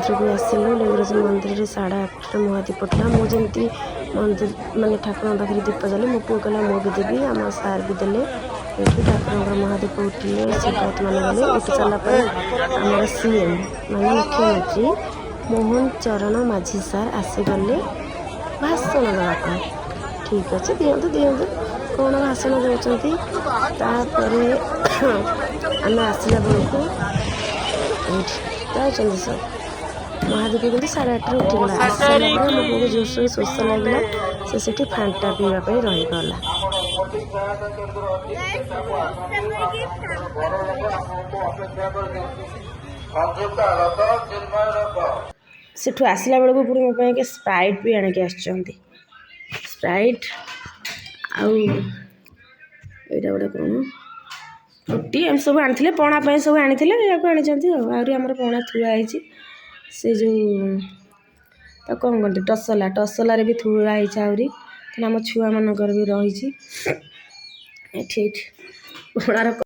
मंदिर को आसिलु लिंगराज मंदिर में 8:30 महादीप उठला मुझे मंदिर मानने ठाकुर पाखे दीप जले मो पु कहला मु भी देवी आम सार भी देले ये ठाकुर महादीप उठिले सेवायत मान गले उठी सारापर आमर सीएम मान मुख्यमंत्री मोहन चरण माझी सार आसीगले भाषण देवाई। ठीक अच्छे दिंतु दिंतु कौन भाषण दौरान आम आसला बेलू जाऊँ सब महादीप कितनी 8:30 उठीगला आसार आमको जोश शोष लगे से फांटा पीवाई रहीगला। सेठू आसला बेलू पुणी मो पे स्प्राइट भी आणिक स्प्राइट आईटा गोटे कौन फ्रुटी एम सब आनी पणा सब आनी आनी आमर पणा थुआई से जो तो कौन कहते टसला टसलार भी थुआई आहरी आम छुआ मानकर भी रही पणार